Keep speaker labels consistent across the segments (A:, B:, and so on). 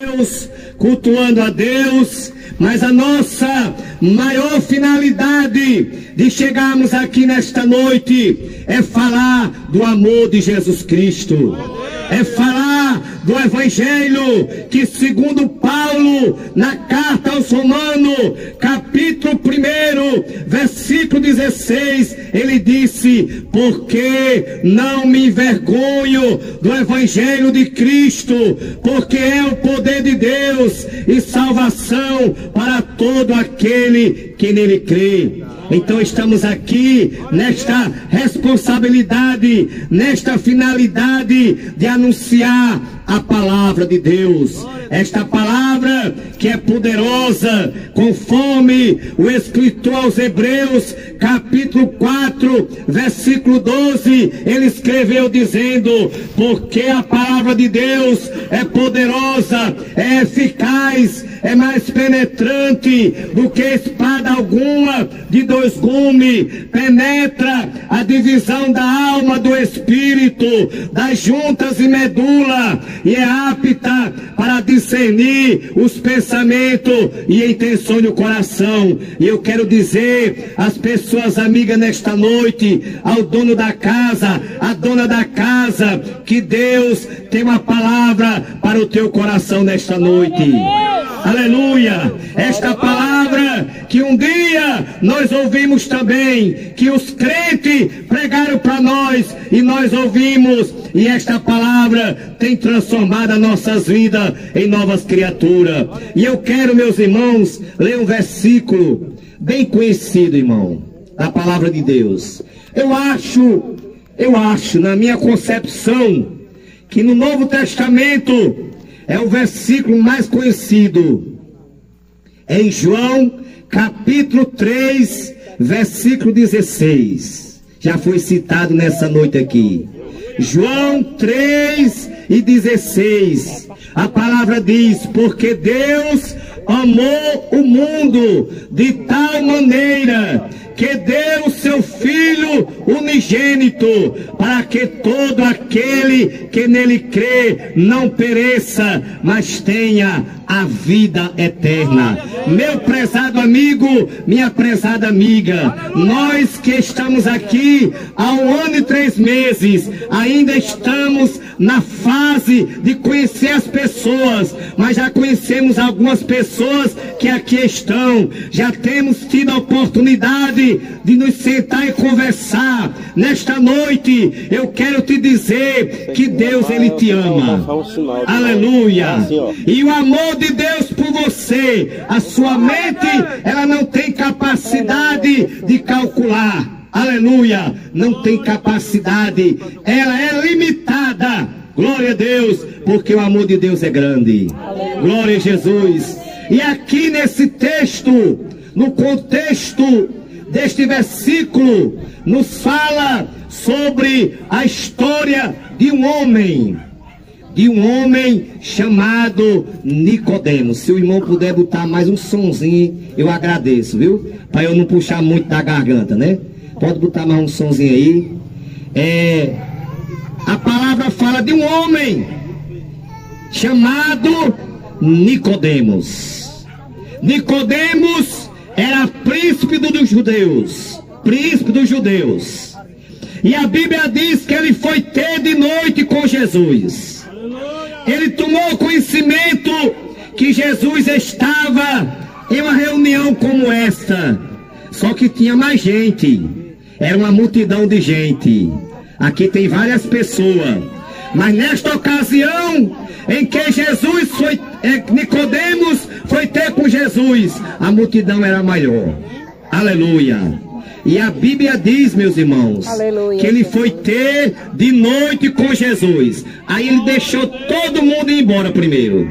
A: Deus, cultuando a Deus, mas a nossa maior finalidade de chegarmos aqui nesta noite é falar do amor de Jesus Cristo, é falar do Evangelho que, segundo Paulo, na carta aos Romanos, capítulo 1, versículo 16, ele disse: porque não me envergonho do Evangelho de Cristo, porque é o poder de Deus e salvação para todo aquele que nele crê. Então estamos aqui nesta responsabilidade, nesta finalidade de anunciar a palavra de Deus. Esta palavra que é poderosa, conforme o escritor aos Hebreus, capítulo 4, versículo 12, ele escreveu dizendo: porque a palavra de Deus é poderosa, é eficaz, é mais penetrante do que espada alguma de dois gumes, penetra a divisão da alma do espírito, das juntas e medula, e é apta para discernir os pensamentos e intenções do coração. E eu quero dizer às pessoas amigas nesta noite, ao dono da casa, à dona da casa, que Deus tem uma palavra para o teu coração nesta noite. Aleluia! Esta palavra que um dia nós ouvimos também, que os crentes pregaram para nós e nós ouvimos, e esta palavra tem transformado as nossas vidas em novas criaturas. E eu quero, meus irmãos, ler um versículo bem conhecido, irmão, da palavra de Deus. Eu acho, na minha concepção, que no Novo Testamento é o versículo mais conhecido. É em João, capítulo 3, versículo 16. Já foi citado nessa noite aqui. João 3 e 16. A palavra diz: porque Deus amou o mundo de tal maneira que deu o seu Filho unigênito, para que todo aquele que nele crê não pereça, mas tenha a vida eterna. Meu prezado amigo, minha prezada amiga, nós que estamos aqui há 1 ano e 3 meses, ainda estamos na fase de conhecer as pessoas, mas já conhecemos algumas pessoas que aqui estão, já temos tido a oportunidade de nos sentar e conversar. Nesta noite eu quero te dizer que Deus, ele te ama. Aleluia. E o amor de Deus por você, a sua mente, ela não tem capacidade de calcular. Aleluia. Não tem capacidade, ela é limitada. Glória a Deus, porque o amor de Deus é grande. Glória a Jesus. E aqui nesse texto, no contexto deste versículo, nos fala sobre a história de um homem chamado Nicodemos. Se o irmão puder botar mais um sonzinho, eu agradeço, viu? Para eu não puxar muito da garganta, né? Pode botar mais um sonzinho aí. A palavra fala de um homem chamado Nicodemos. Nicodemos era príncipe dos judeus. Príncipe dos judeus. E a Bíblia diz que ele foi ter de noite com Jesus. Ele tomou conhecimento que Jesus estava em uma reunião como esta. Só que tinha mais gente. Era uma multidão de gente. Aqui tem várias pessoas. Mas nesta ocasião em que Nicodemos foi ter com Jesus, a multidão era maior. Aleluia. E a Bíblia diz, meus irmãos, aleluia, que ele foi ter de noite com Jesus. Aí ele deixou todo mundo ir embora primeiro.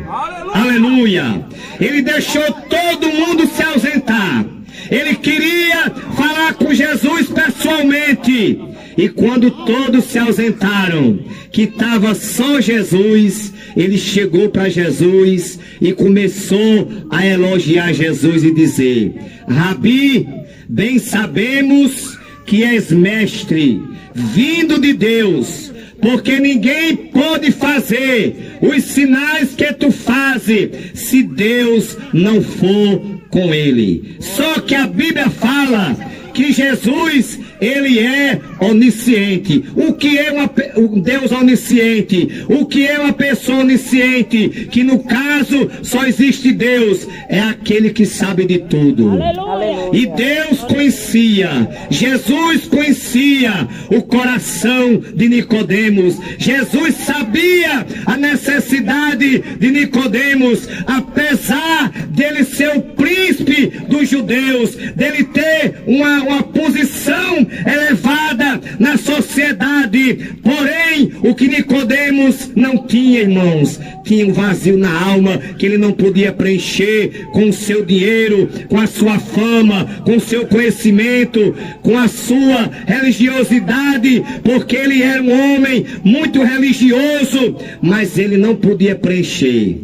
A: Aleluia. Ele deixou todo mundo se ausentar. Ele queria falar com Jesus pessoalmente. E quando todos se ausentaram, que estava só Jesus, ele chegou para Jesus e começou a elogiar Jesus e dizer: Rabi, bem sabemos que és mestre, vindo de Deus, porque ninguém pode fazer os sinais que tu fazes se Deus não for com ele. Só que a Bíblia fala que Jesus, ele é onisciente. O que é um Deus onisciente? O que é uma pessoa onisciente? Que no caso só existe Deus, é aquele que sabe de tudo. Aleluia. E Deus conhecia, Jesus conhecia o coração de Nicodemos. Jesus sabia a necessidade de Nicodemos, apesar dele ser o príncipe dos judeus, dele ter uma posição elevada na sociedade. Porém, o que Nicodemos não tinha, irmãos, tinha um vazio na alma que ele não podia preencher com o seu dinheiro, com a sua fama, com o seu conhecimento, com a sua religiosidade, porque ele era um homem muito religioso, mas ele não podia preencher.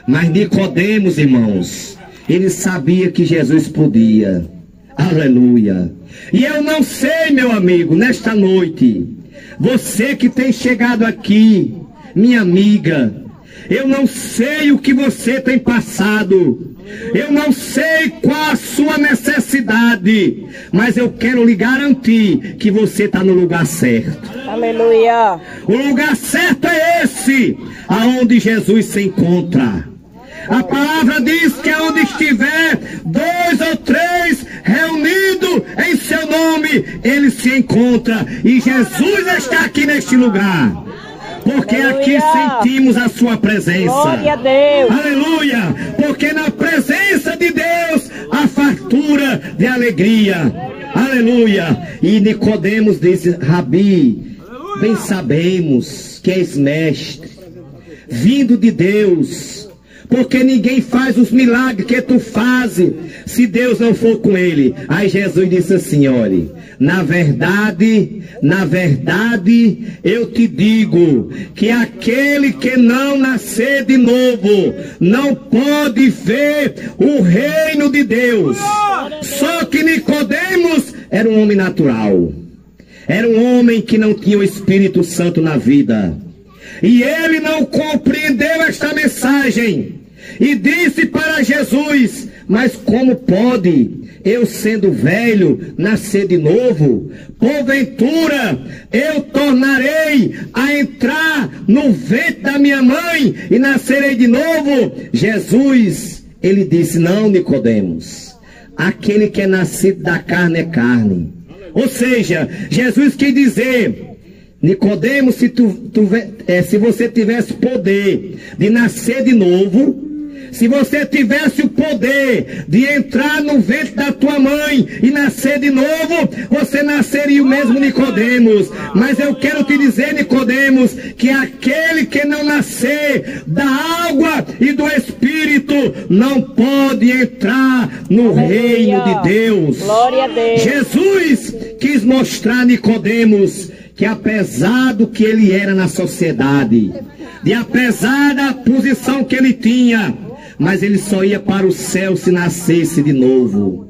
A: Mas Nicodemos, irmãos, ele sabia que Jesus podia. Aleluia. E eu não sei, meu amigo, nesta noite, você que tem chegado aqui, minha amiga, eu não sei o que você tem passado, eu não sei qual a sua necessidade, mas eu quero lhe garantir que você está no lugar certo.
B: Aleluia.
A: O lugar certo é esse, aonde Jesus se encontra. A palavra diz que onde estiver 2 ou 3 reunidos em seu nome, ele se encontra. E Jesus está aqui neste lugar, porque aqui sentimos a sua presença.
B: Glória a Deus.
A: Aleluia. Porque na presença de Deus há fartura de alegria. Aleluia. E Nicodemos disse: Rabi, bem sabemos que és mestre, vindo de Deus, porque ninguém faz os milagres que tu fazes se Deus não for com ele. Aí Jesus disse assim: olhe, na verdade, eu te digo que aquele que não nascer de novo não pode ver o reino de Deus. Só que Nicodemos era um homem natural, era um homem que não tinha o Espírito Santo na vida. E ele não compreendeu esta mensagem e disse para Jesus: mas como pode eu, sendo velho, nascer de novo? Porventura eu tornarei a entrar no ventre da minha mãe e nascerei de novo? Jesus, ele disse: não, Nicodemos, aquele que é nascido da carne é carne. Ou seja, Jesus quis dizer: Nicodemos, se você tivesse poder de nascer de novo, se você tivesse o poder de entrar no ventre da tua mãe e nascer de novo, você nasceria o mesmo Nicodemos. Mas eu quero te dizer, Nicodemos, que aquele que não nascer da água e do Espírito não pode entrar no reino de Deus.
B: Glória a Deus.
A: Jesus quis mostrar a Nicodemos que apesar do que ele era na sociedade, e apesar da posição que ele tinha, mas ele só ia para o céu se nascesse de novo,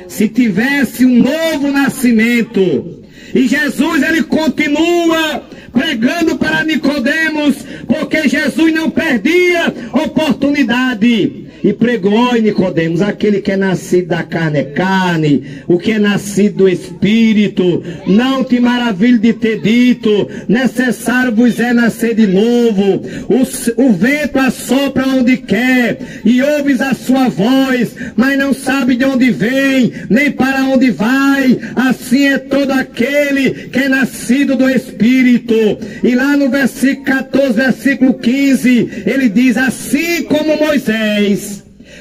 A: se tivesse um novo nascimento. E Jesus, ele continua pregando para Nicodemos, porque Jesus não perdia oportunidade. E pregou em Nicodemos: aquele que é nascido da carne é carne, o que é nascido do Espírito. Não te maravilhe de ter dito: necessário vos é nascer de novo. O vento assopra onde quer, e ouves a sua voz, mas não sabe de onde vem, nem para onde vai. Assim é todo aquele que é nascido do Espírito. E lá no versículo 14, versículo 15, ele diz: assim como Moisés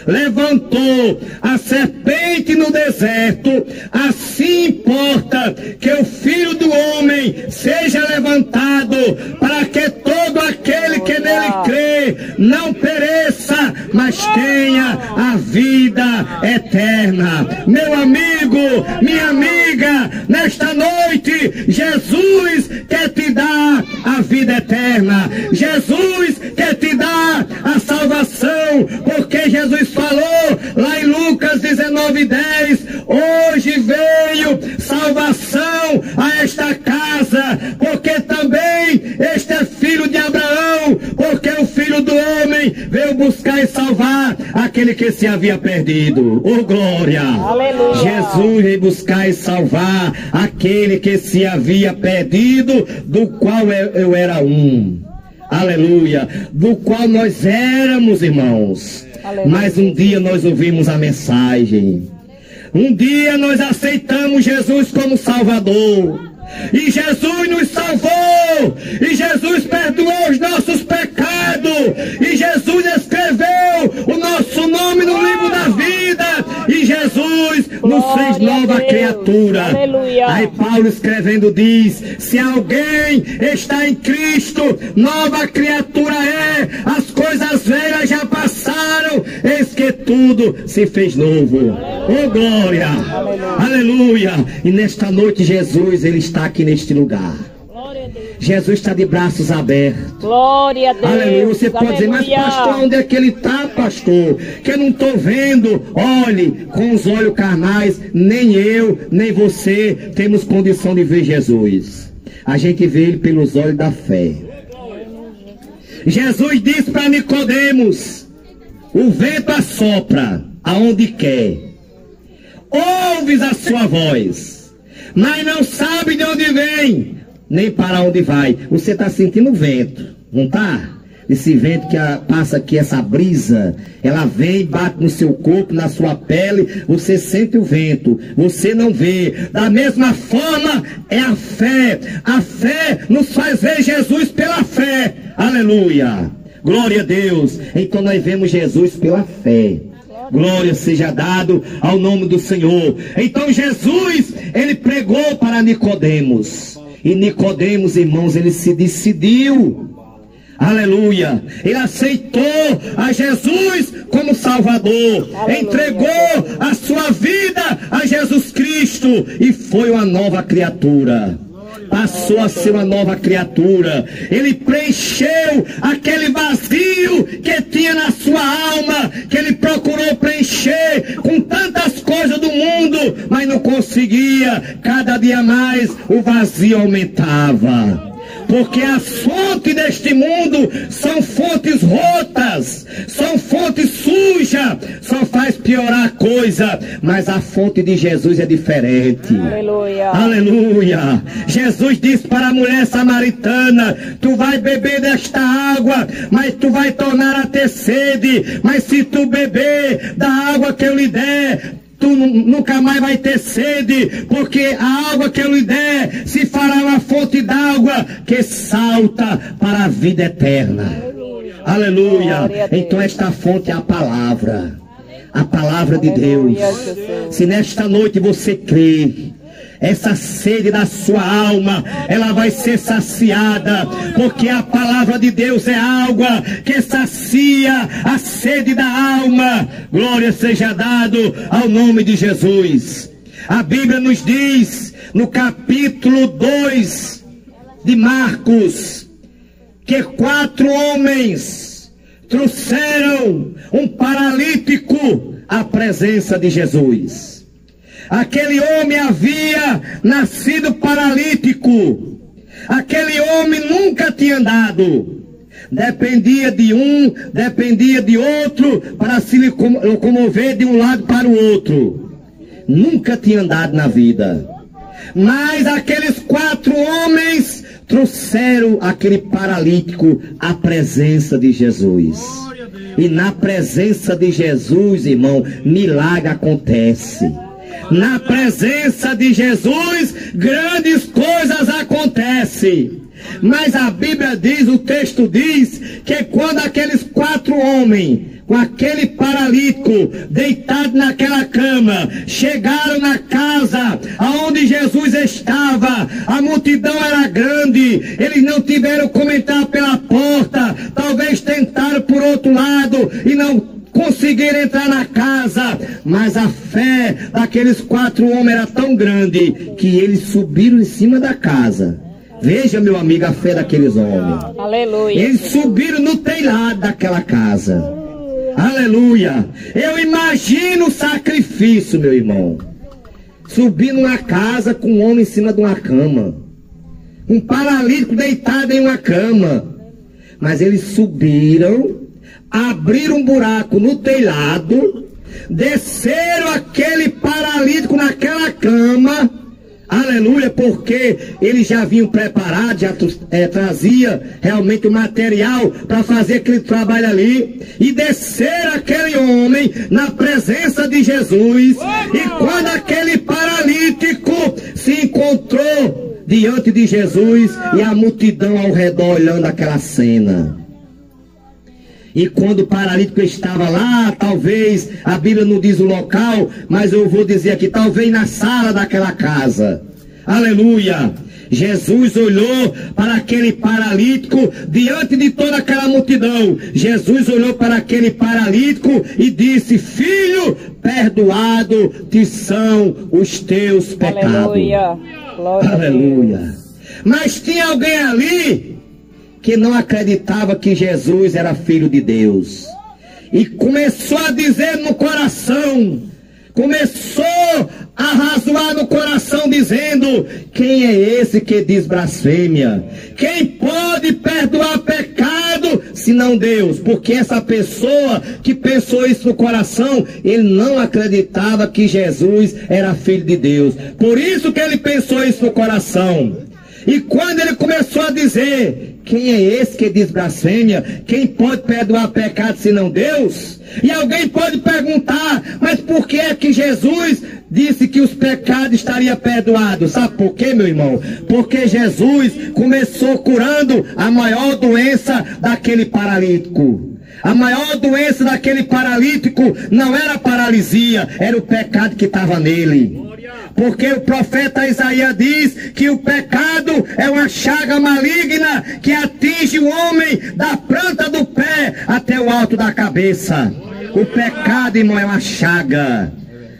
A: levantou a serpente no deserto, assim importa que o Filho do Homem seja levantado, para que todo aquele que nele crê não pereça, mas tenha a vida eterna. Meu amigo, minha amiga, nesta noite Jesus quer te dar a vida eterna. Jesus quer te dar a salvação, porque Jesus falou lá em Lucas 19:10: hoje veio salvação a esta casa, porque também salvar aquele que se havia perdido. Oh, glória!
B: Aleluia.
A: Jesus veio buscar e salvar aquele que se havia perdido, do qual eu era um. Aleluia! Do qual nós éramos, irmãos. Aleluia. Mas um dia nós ouvimos a mensagem. Um dia nós aceitamos Jesus como Salvador. E Jesus nos salvou. E Jesus perdoou os nossos pecados. E Jesus escreveu o nosso nome no livro da vida. E Jesus nos fez nova criatura. Aleluia. Aí Paulo escrevendo diz: se alguém está em Cristo, nova criatura é. As coisas velhas já passaram, eis que tudo se fez novo. Oh, glória! Aleluia! E nesta noite Jesus, ele está aqui neste lugar. Jesus está de braços abertos.
B: Glória a Deus.
A: Aleluia. Você pode dizer: mas pastor, onde é que ele está, pastor? Que eu não estou vendo. Olhe, com os olhos carnais, nem eu, nem você temos condição de ver Jesus. A gente vê ele pelos olhos da fé. Jesus disse para Nicodemos: o vento assopra aonde quer, ouves a sua voz, mas não sabe de onde vem, nem para onde vai. Você está sentindo o vento, não está? Esse vento que passa aqui, essa brisa, ela vem, bate no seu corpo, na sua pele, você sente o vento, você não vê. Da mesma forma é a fé. A fé nos faz ver Jesus pela fé. Aleluia, glória a Deus. Então nós vemos Jesus pela fé. Glória seja dado ao nome do Senhor. Então Jesus, ele pregou para Nicodemos. E Nicodemos, irmãos, ele se decidiu. Aleluia. Ele aceitou a Jesus como Salvador. Aleluia. Entregou a sua vida a Jesus Cristo e foi uma nova criatura. Passou a ser uma nova criatura. Ele preencheu aquele vazio que tinha na sua alma, que ele procurou preencher com tantas coisas do mundo, mas não conseguia. Cada dia mais o vazio aumentava. Porque as fontes deste mundo são fontes rotas, são fontes sujas, só faz piorar a coisa. Mas a fonte de Jesus é diferente. Aleluia. Aleluia. Jesus disse para a mulher samaritana: tu vai beber desta água, mas tu vai tornar a ter sede. Mas se tu beber da água que eu lhe der, tu nunca mais vai ter sede, porque a água que eu lhe der se fará uma fonte d'água que salta para a vida eterna. Aleluia. Então esta fonte é a palavra de Deus. Se nesta noite você crê, essa sede da sua alma, ela vai ser saciada, porque a palavra de Deus é água que sacia a sede da alma. Glória seja dado ao nome de Jesus. A Bíblia nos diz, no capítulo 2 de Marcos, que 4 homens trouxeram um paralítico à presença de Jesus. Aquele homem havia nascido paralítico. Aquele homem nunca tinha andado. Dependia de um, dependia de outro para se locomover de um lado para o outro. Nunca tinha andado na vida. Mas aqueles 4 homens trouxeram aquele paralítico à presença de Jesus. E na presença de Jesus, irmão, milagre acontece. Na presença de Jesus, grandes coisas acontecem. Mas a Bíblia diz, o texto diz, que quando aqueles 4 homens, com aquele paralítico, deitado naquela cama, chegaram na casa aonde Jesus estava, a multidão era grande, eles não tiveram como entrar pela porta, talvez tentaram por outro lado e não conseguiram entrar na casa, mas a fé daqueles 4 homens era tão grande que eles subiram em cima da casa. Veja, meu amigo, a fé daqueles homens. Aleluia. Eles subiram no telhado daquela casa. Aleluia. Eu imagino o sacrifício, meu irmão. Subir numa casa com um homem em cima de uma cama, um paralítico deitado em uma cama. Mas eles subiram abriram um buraco no telhado, desceram aquele paralítico naquela cama, aleluia, porque eles já vinham preparados, já trazia realmente o material para fazer aquele trabalho ali, e desceram aquele homem na presença de Jesus, e quando aquele paralítico se encontrou diante de Jesus, e a multidão ao redor olhando aquela cena, e quando o paralítico estava lá, talvez, a Bíblia não diz o local, mas eu vou dizer aqui, talvez na sala daquela casa, aleluia, Jesus olhou para aquele paralítico, diante de toda aquela multidão, Jesus olhou para aquele paralítico e disse: filho, perdoado te são os teus pecados.
B: Aleluia. Glória
A: Aleluia. Mas tinha alguém ali que não acreditava que Jesus era filho de Deus, e começou a dizer no coração, começou a razoar no coração, dizendo: quem é esse que diz blasfêmia? Quem pode perdoar pecado senão Deus? Porque essa pessoa que pensou isso no coração, ele não acreditava que Jesus era filho de Deus, por isso que ele pensou isso no coração. E quando ele começou a dizer: quem é esse que diz blasfêmia? Quem pode perdoar pecado senão Deus? E alguém pode perguntar: mas por que é que Jesus disse que os pecados estariam perdoados? Sabe por quê, meu irmão? Porque Jesus começou curando a maior doença daquele paralítico. A maior doença daquele paralítico não era a paralisia, era o pecado que estava nele. Porque o profeta Isaías diz que o pecado é uma chaga maligna que atinge o homem da planta do pé até o alto da cabeça. O pecado, irmão, é uma chaga,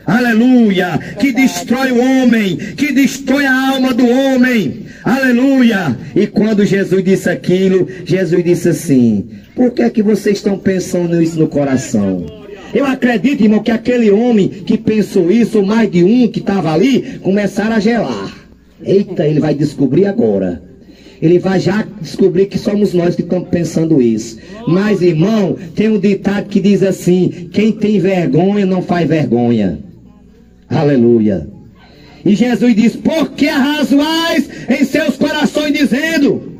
A: aleluia, que destrói o homem, que destrói a alma do homem, aleluia. E quando Jesus disse aquilo, Jesus disse assim: por que é que vocês estão pensando nisso no coração? Eu acredito, irmão, que aquele homem que pensou isso, ou mais de um que estava ali, começaram a gelar. Eita, ele vai descobrir agora. Ele vai já descobrir que somos nós que estamos pensando isso. Mas, irmão, tem um ditado que diz assim: quem tem vergonha não faz vergonha. Aleluia. E Jesus diz: por que arrazoais em seus corações, dizendo?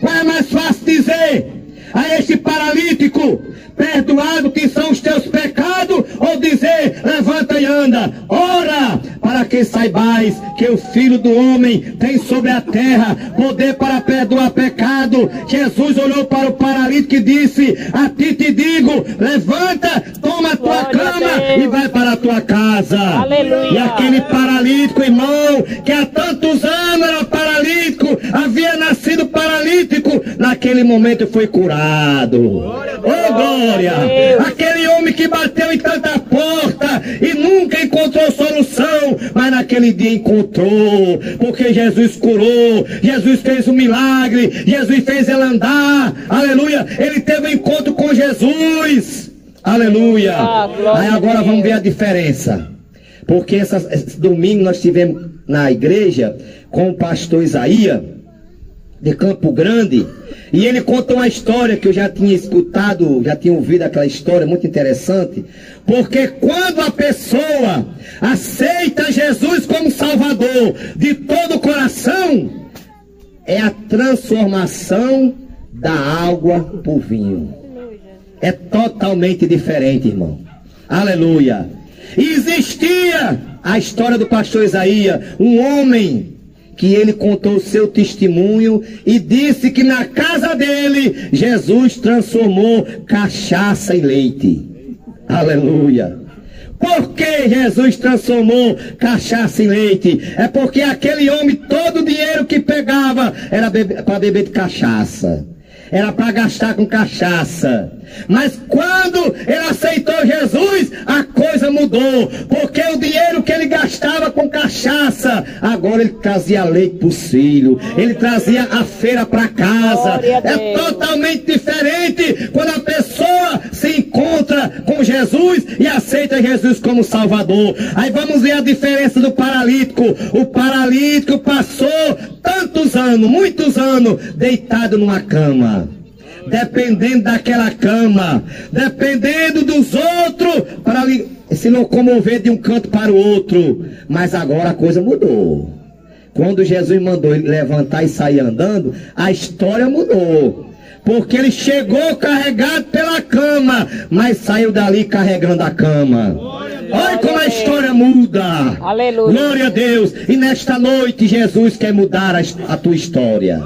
A: Qual é mais fácil dizer a este paralítico: perdoado que são os teus pecados, ou dizer: levanta e anda? Ora, para que saibais que o Filho do Homem tem sobre a terra poder para perdoar pecado. Jesus olhou para o paralítico e disse: a ti te digo, levanta, toma a tua cama e vai para a tua casa.
B: Aleluia.
A: E aquele paralítico, irmão, que há tantos anos era paralítico, havia nascido paralítico, naquele momento foi curado. Oh, glória! Aquele homem que bateu em tanta porta e nunca encontrou solução, mas naquele dia encontrou, porque Jesus curou, Jesus fez um milagre, Jesus fez ele andar, aleluia. Ele teve um encontro com Jesus, aleluia. Aí agora vamos ver a diferença, porque esse domingo nós estivemos na igreja com o pastor Isaías de Campo Grande, e ele conta uma história que eu já tinha escutado, já tinha ouvido aquela história muito interessante. Porque quando a pessoa aceita Jesus como Salvador de todo o coração, é a transformação da água por vinho. É totalmente diferente, irmão. Aleluia. E existia a história do pastor Isaías, um homem que ele contou o seu testemunho e disse que na casa dele Jesus transformou cachaça em leite. Aleluia. Por que Jesus transformou cachaça em leite? É porque aquele homem, todo o dinheiro que pegava era para beber de cachaça, era para gastar com cachaça. Mas quando ele aceitou Jesus, a coisa mudou, porque o dinheiro que ele gastava com cachaça, agora ele trazia leite para os filhos, ele trazia a feira para casa. É totalmente diferente quando a pessoa se encontra com Jesus e aceita Jesus como Salvador. Aí vamos ver a diferença do paralítico. O paralítico passou tantos anos, muitos anos, deitado numa cama. dependendo daquela cama, dependendo dos outros, para se locomover de um canto para o outro. Mas agora a coisa mudou. Quando Jesus mandou ele levantar e sair andando, a história mudou. Porque ele chegou carregado pela cama, mas saiu dali carregando a cama. Olha como a história muda.
B: Aleluia.
A: Glória a Deus. E nesta noite Jesus quer mudar a tua história.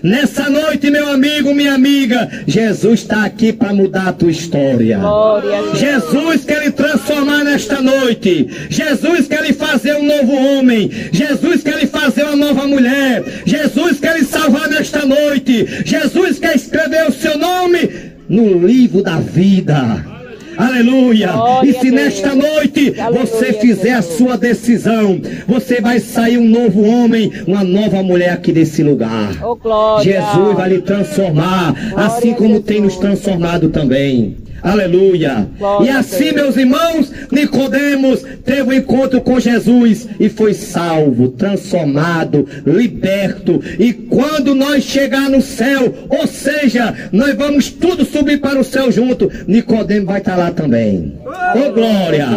A: Nessa noite, meu amigo, minha amiga, Jesus está aqui para mudar a tua história.
B: Glória a Deus.
A: Jesus quer lhe transformar nesta noite. Jesus quer lhe fazer um novo homem. Jesus quer lhe fazer uma nova mulher. Jesus quer lhe salvar nesta noite. Jesus quer escrever o seu nome no livro da vida. Aleluia.
B: Glória
A: E se
B: a
A: nesta
B: Deus.
A: noite
B: Aleluia,
A: você fizer a sua decisão, você vai sair um novo homem, uma nova mulher aqui desse lugar.
B: Oh, glória.
A: Jesus vai lhe transformar, assim
B: a
A: como tem nos
B: Jesus.
A: transformado também. Aleluia.
B: Glória
A: E
B: a
A: assim,
B: Deus.
A: meus irmãos, Nicodemos teve um encontro com Jesus e foi salvo, transformado, liberto. E quando nós chegar no céu, ou seja, nós vamos tudo subir para o céu junto, Nicodemos vai estar lá também. Oh, glória!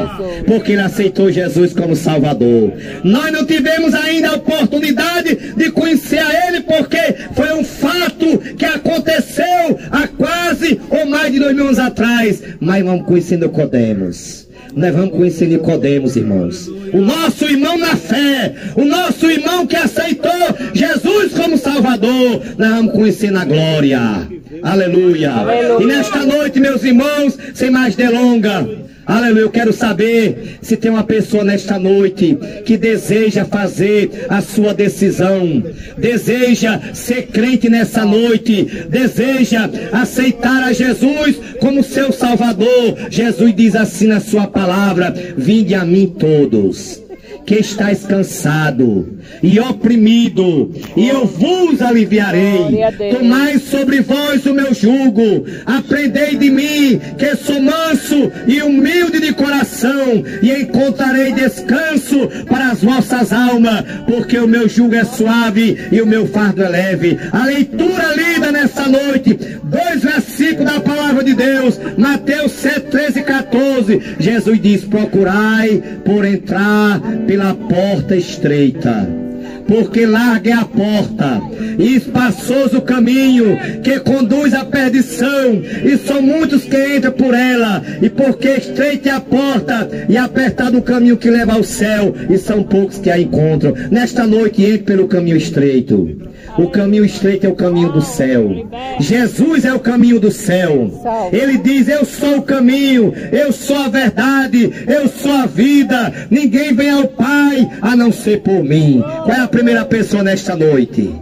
A: Porque ele aceitou Jesus como Salvador. Nós não tivemos ainda a oportunidade de conhecer a ele, porque foi um fato que aconteceu há quase ou mais de 2000 anos atrás. Mas vamos conhecer Nicodemos. Nós vamos conhecer Nicodemos, irmãos. O nosso irmão na fé, o nosso irmão que aceitou Jesus como Salvador, nós vamos conhecer na glória. Aleluia.
B: Aleluia.
A: E nesta noite, meus irmãos, sem mais delonga, aleluia, eu quero saber se tem uma pessoa nesta noite que deseja fazer a sua decisão, deseja ser crente nessa noite, deseja aceitar a Jesus como seu Salvador. Jesus diz assim na sua palavra: vinde a mim todos que estáis cansado e oprimido, e eu vos aliviarei.
B: Glória a Deus.
A: Tomai sobre vós o meu jugo, aprendei de mim, que sou manso e humilde de coração, e encontrarei descanso para as vossas almas, porque o meu jugo é suave e o meu fardo é leve. A leitura lida nessa noite, 2 versículos da palavra de Deus, Mateus 7, 13 e 14. Jesus diz: procurai por entrar pela porta estreita, porque larga é a porta e espaçoso o caminho que conduz à perdição, e são muitos que entram por ela, e porque estreita é a porta e apertado o caminho que leva ao céu, e são poucos que a encontram. Nesta noite, entre pelo caminho estreito. O caminho estreito é o caminho do céu. Jesus é o caminho do céu. Ele diz: eu sou o caminho, eu sou a verdade, eu sou a vida. Ninguém vem ao Pai a não ser por mim. Qual é a primeira pessoa nesta noite?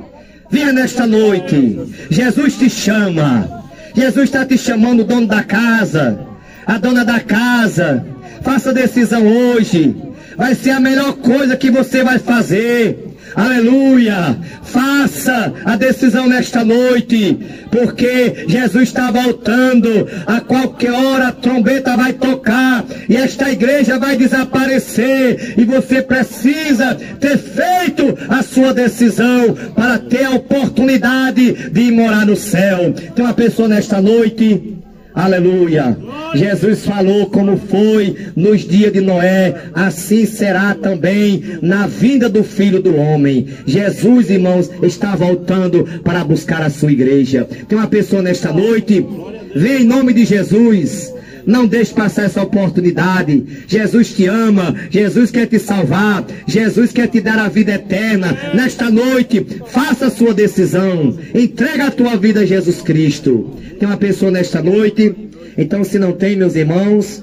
A: Venha nesta noite. Jesus te chama. Jesus está te chamando, o dono da casa, a dona da casa. Faça a decisão hoje. Vai ser a melhor coisa que você vai fazer. Aleluia. Faça a decisão nesta noite, porque Jesus está voltando. A qualquer hora a trombeta vai tocar e esta igreja vai desaparecer, e você precisa ter feito a sua decisão para ter a oportunidade de ir morar no céu. Tem uma pessoa nesta noite, aleluia, Jesus falou como foi nos dias de Noé, assim será também na vinda do Filho do Homem. Jesus, irmãos, está voltando para buscar a sua igreja. Tem uma pessoa nesta noite, vem em nome de Jesus. Não deixe passar essa oportunidade. Jesus te ama, Jesus quer te salvar, Jesus quer te dar a vida eterna. Nesta noite, faça a sua decisão, entrega a tua vida a Jesus Cristo. Tem uma pessoa nesta noite? Então, se não tem, meus irmãos,